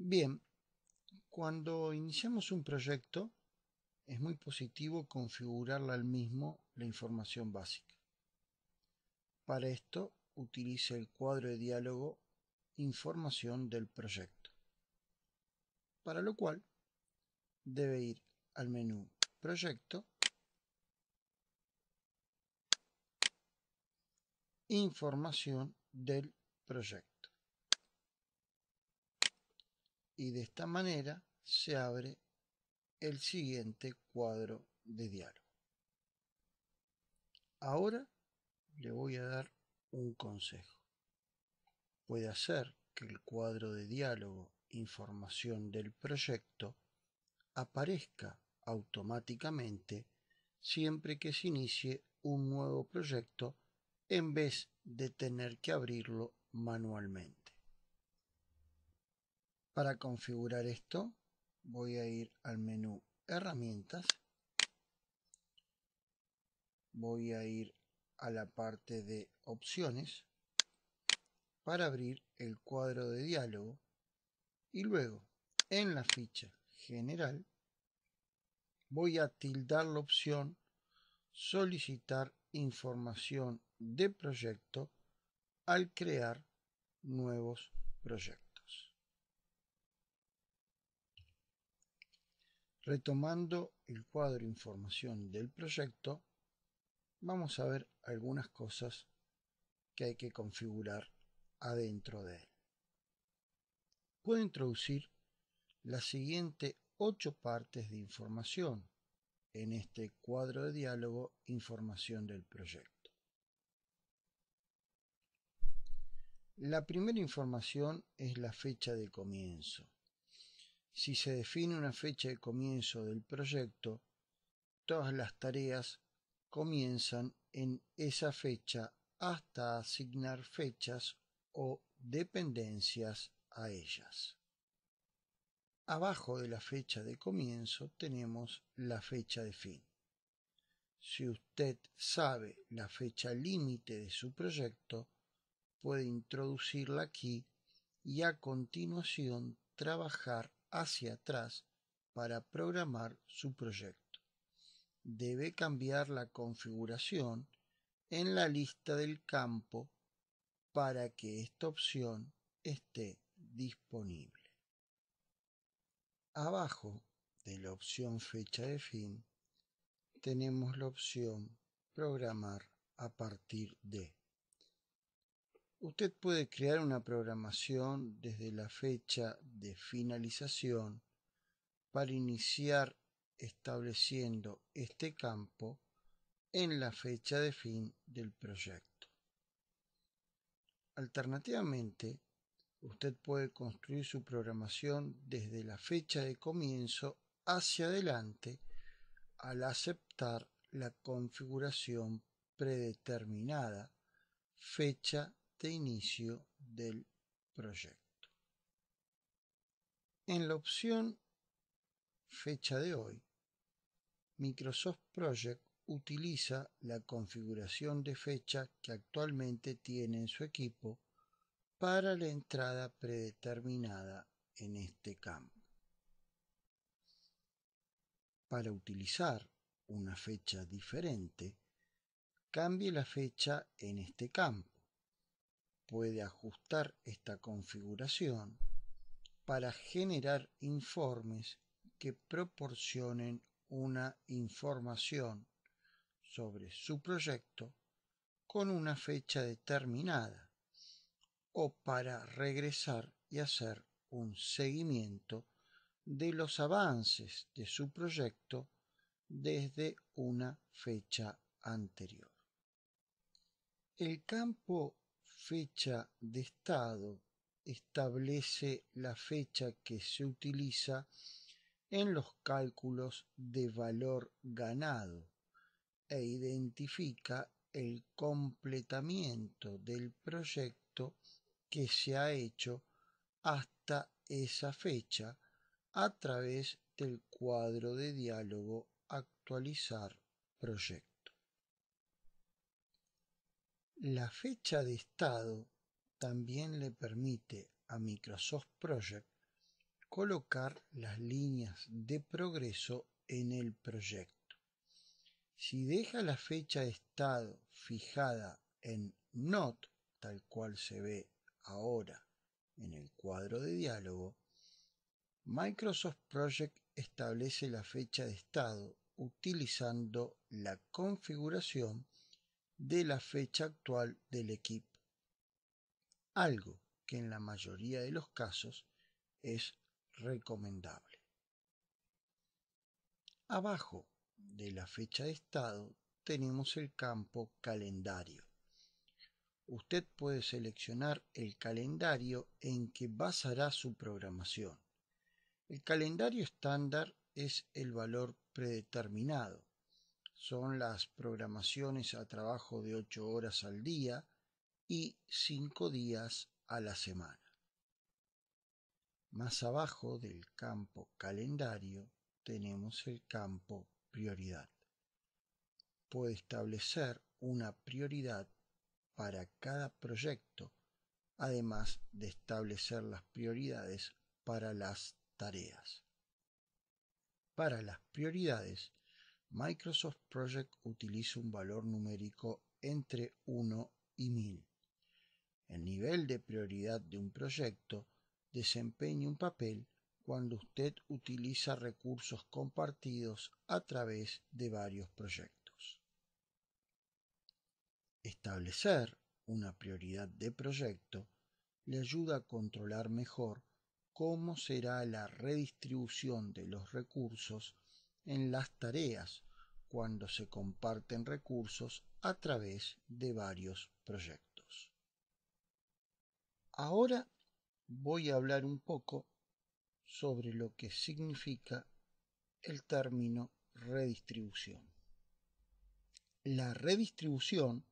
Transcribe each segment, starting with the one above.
Bien, cuando iniciamos un proyecto es muy positivo configurarle al mismo la información básica. Para esto utilice el cuadro de diálogo Información del proyecto, para lo cual debe ir al menú Proyecto, Información del proyecto, y de esta manera se abre el siguiente cuadro de diálogo. Ahora le voy a dar un consejo. Puede hacer que el cuadro de diálogo Información del proyecto aparezca automáticamente siempre que se inicie un nuevo proyecto en vez de tener que abrirlo manualmente. Para configurar esto voy a ir al menú Herramientas, voy a ir a la parte de Opciones para abrir el cuadro de diálogo y luego en la ficha General voy a tildar la opción Solicitar información de proyecto al crear nuevos proyectos. Retomando el cuadro Información del proyecto, vamos a ver algunas cosas que hay que configurar adentro de él. Puedo introducir las siguientes 8 partes de información en este cuadro de diálogo Información del proyecto. La primera información es la fecha de comienzo. Si se define una fecha de comienzo del proyecto, todas las tareas comienzan en esa fecha hasta asignar fechas o dependencias a ellas. Abajo de la fecha de comienzo tenemos la fecha de fin. Si usted sabe la fecha límite de su proyecto, puede introducirla aquí y a continuación trabajar hacia atrás para programar su proyecto. Debe cambiar la configuración en la lista del campo para que esta opción esté disponible. Abajo de la opción fecha de fin tenemos la opción programar a partir de. Usted puede crear una programación desde la fecha de finalización para iniciar estableciendo este campo en la fecha de fin del proyecto. Alternativamente, usted puede construir su programación desde la fecha de comienzo hacia adelante al aceptar la configuración predeterminada fecha de inicio del proyecto. En la opción fecha de hoy, Microsoft Project utiliza la configuración de fecha que actualmente tiene en su equipo para la entrada predeterminada en este campo. Para utilizar una fecha diferente, cambie la fecha en este campo. Puede ajustar esta configuración para generar informes que proporcionen una información sobre su proyecto con una fecha determinada o para regresar y hacer un seguimiento de los avances de su proyecto desde una fecha anterior. El campo fecha de estado establece la fecha que se utiliza en los cálculos de valor ganado e identifica el completamiento del proyecto que se ha hecho hasta esa fecha a través del cuadro de diálogo Actualizar proyecto. La fecha de estado también le permite a Microsoft Project colocar las líneas de progreso en el proyecto. Si deja la fecha de estado fijada en Not, tal cual se ve ahora en el cuadro de diálogo, Microsoft Project establece la fecha de estado utilizando la configuración de la fecha actual del equipo, algo que en la mayoría de los casos es recomendable. Abajo de la fecha de estado tenemos el campo calendario. Usted puede seleccionar el calendario en que basará su programación. El calendario estándar es el valor predeterminado. Son las programaciones a trabajo de 8 horas al día y 5 días a la semana. Más abajo del campo calendario tenemos el campo prioridad. Puede establecer una prioridad para cada proyecto, además de establecer las prioridades para las tareas. Para las prioridades, Microsoft Project utiliza un valor numérico entre 1 y 1000. El nivel de prioridad de un proyecto desempeña un papel cuando usted utiliza recursos compartidos a través de varios proyectos. Establecer una prioridad de proyecto le ayuda a controlar mejor cómo será la redistribución de los recursos en las tareas cuando se comparten recursos a través de varios proyectos. Ahora voy a hablar un poco sobre lo que significa el término redistribución. La redistribución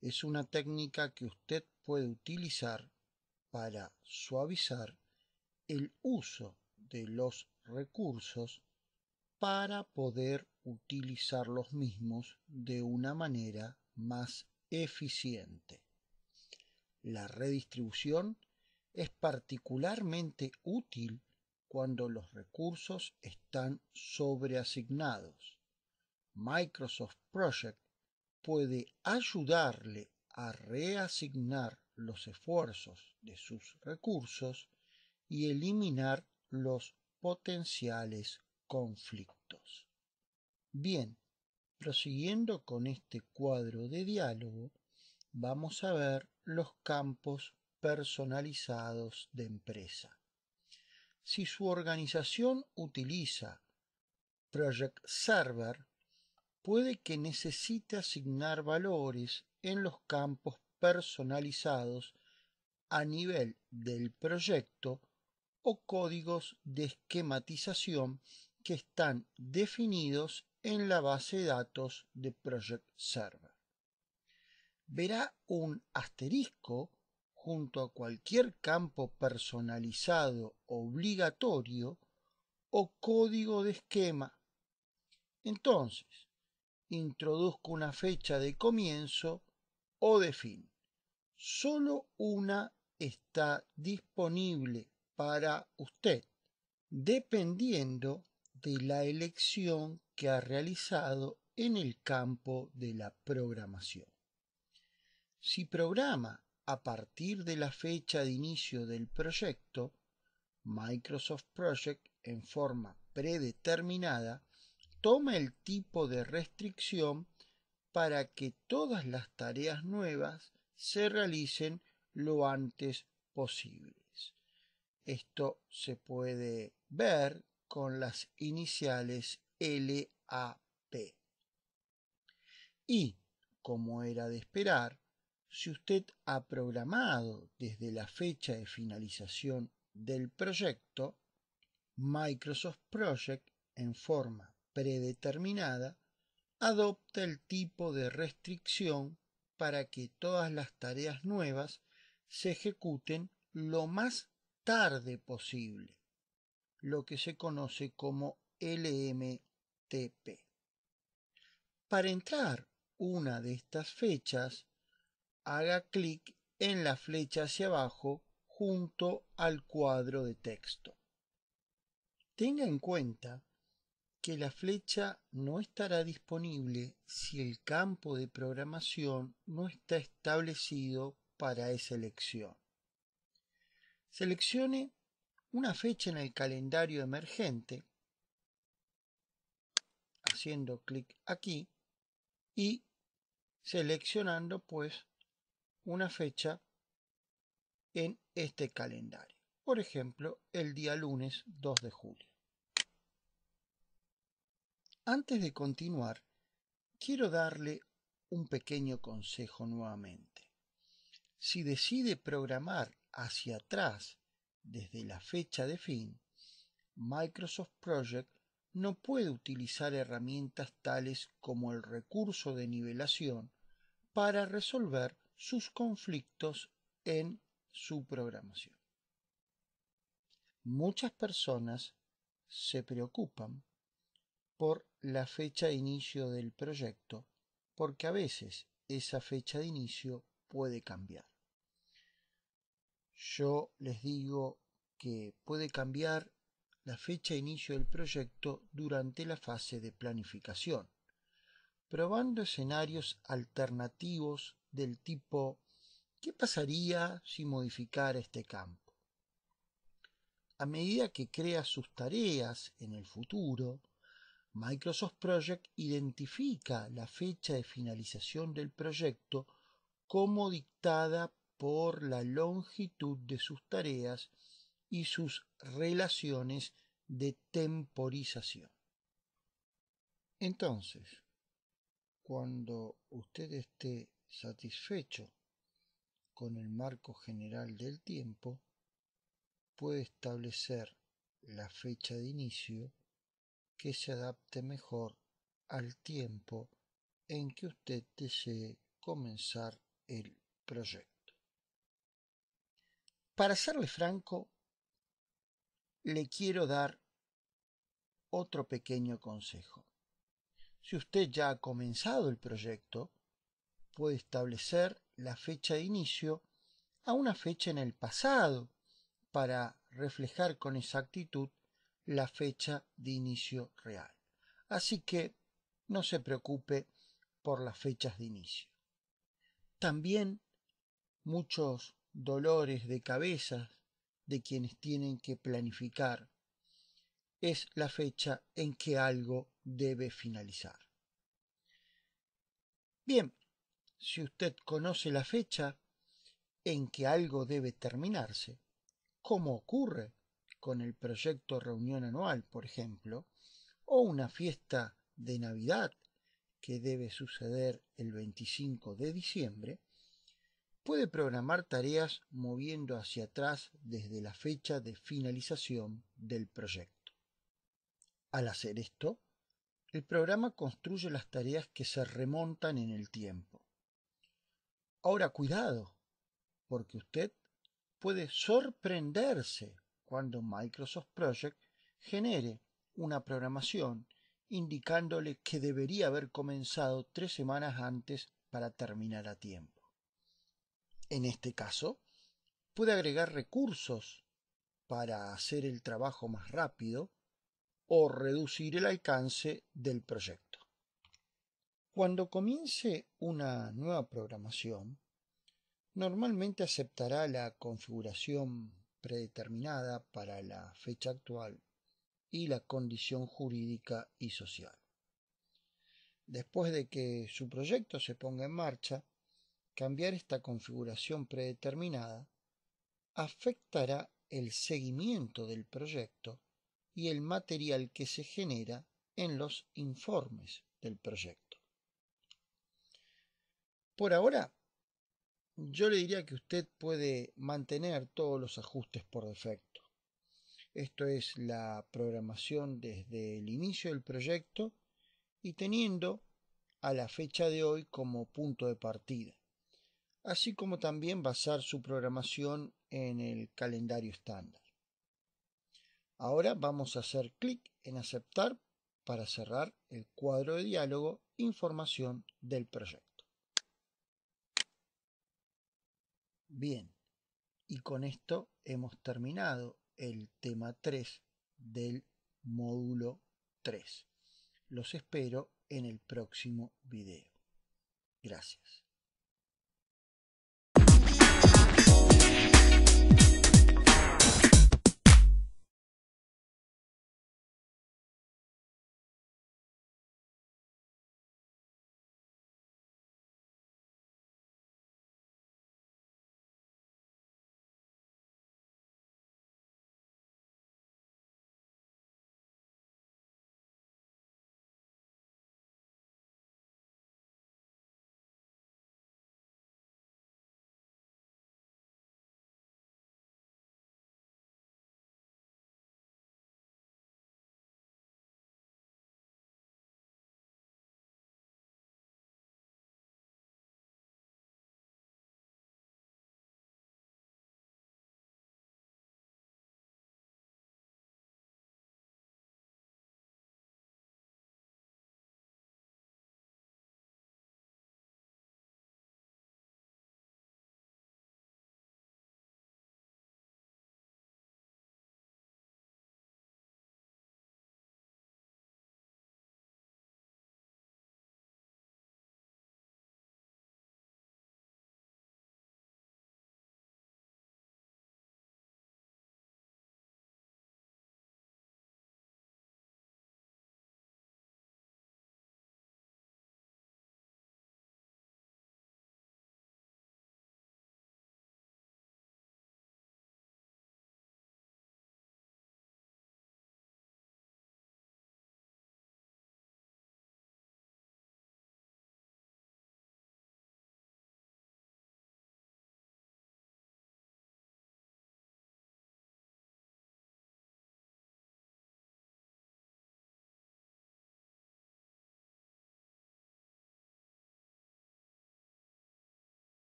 es una técnica que usted puede utilizar para suavizar el uso de los recursos para poder utilizar los mismos de una manera más eficiente. La redistribución es particularmente útil cuando los recursos están sobreasignados. Microsoft Project puede ayudarle a reasignar los esfuerzos de sus recursos y eliminar los potenciales conflictos. Bien, prosiguiendo con este cuadro de diálogo, vamos a ver los campos personalizados de empresa. Si su organización utiliza Project Server, puede que necesite asignar valores en los campos personalizados a nivel del proyecto o códigos de esquematización que están definidos en la base de datos de Project Server. Verá un asterisco junto a cualquier campo personalizado obligatorio o código de esquema. Entonces, introduzco una fecha de comienzo o de fin. Solo una está disponible para usted, dependiendo de la elección que ha realizado en el campo de la programación. Si programa a partir de la fecha de inicio del proyecto, Microsoft Project en forma predeterminada toma el tipo de restricción para que todas las tareas nuevas se realicen lo antes posibles. Esto se puede ver con las iniciales LAP. Y, como era de esperar, si usted ha programado desde la fecha de finalización del proyecto, Microsoft Project en forma predeterminada adopta el tipo de restricción para que todas las tareas nuevas se ejecuten lo más tarde posible, lo que se conoce como LMTP. Para entrar una de estas fechas, haga clic en la flecha hacia abajo junto al cuadro de texto. Tenga en cuenta que la flecha no estará disponible si el campo de programación no está establecido para esa elección. Seleccione una fecha en el calendario emergente, haciendo clic aquí y seleccionando pues una fecha en este calendario. Por ejemplo, el día lunes 2 de julio. Antes de continuar, quiero darle un pequeño consejo nuevamente. Si decide programar hacia atrás desde la fecha de fin, Microsoft Project no puede utilizar herramientas tales como el recurso de nivelación para resolver sus conflictos en su programación. Muchas personas se preocupan por la fecha de inicio del proyecto porque a veces esa fecha de inicio puede cambiar. Yo les digo que puede cambiar la fecha de inicio del proyecto durante la fase de planificación, probando escenarios alternativos del tipo ¿qué pasaría si modificara este campo? A medida que crea sus tareas en el futuro, Microsoft Project identifica la fecha de finalización del proyecto como dictada por la longitud de sus tareas y sus relaciones de temporización. Entonces, cuando usted esté satisfecho con el marco general del tiempo, puede establecer la fecha de inicio que se adapte mejor al tiempo en que usted desee comenzar el proyecto. Para serle franco, le quiero dar otro pequeño consejo. Si usted ya ha comenzado el proyecto, puede establecer la fecha de inicio a una fecha en el pasado para reflejar con exactitud la fecha de inicio real. Así que no se preocupe por las fechas de inicio. También muchos dolores de cabeza de quienes tienen que planificar es la fecha en que algo debe finalizar. Bien, si usted conoce la fecha en que algo debe terminarse, como ocurre con el proyecto reunión anual, por ejemplo, o una fiesta de Navidad que debe suceder el 25 de diciembre, puede programar tareas moviendo hacia atrás desde la fecha de finalización del proyecto. Al hacer esto, el programa construye las tareas que se remontan en el tiempo. Ahora cuidado, porque usted puede sorprenderse cuando Microsoft Project genere una programación indicándole que debería haber comenzado 3 semanas antes para terminar a tiempo. En este caso, puede agregar recursos para hacer el trabajo más rápido o reducir el alcance del proyecto. Cuando comience una nueva programación, normalmente aceptará la configuración predeterminada para la fecha actual y la condición jurídica y social. Después de que su proyecto se ponga en marcha, cambiar esta configuración predeterminada afectará el seguimiento del proyecto y el material que se genera en los informes del proyecto. Por ahora, yo le diría que usted puede mantener todos los ajustes por defecto. Esto es la programación desde el inicio del proyecto y teniendo a la fecha de hoy como punto de partida, así como también basar su programación en el calendario estándar. Ahora vamos a hacer clic en aceptar para cerrar el cuadro de diálogo Información del proyecto. Bien, y con esto hemos terminado el tema 3 del módulo 3. Los espero en el próximo video. Gracias.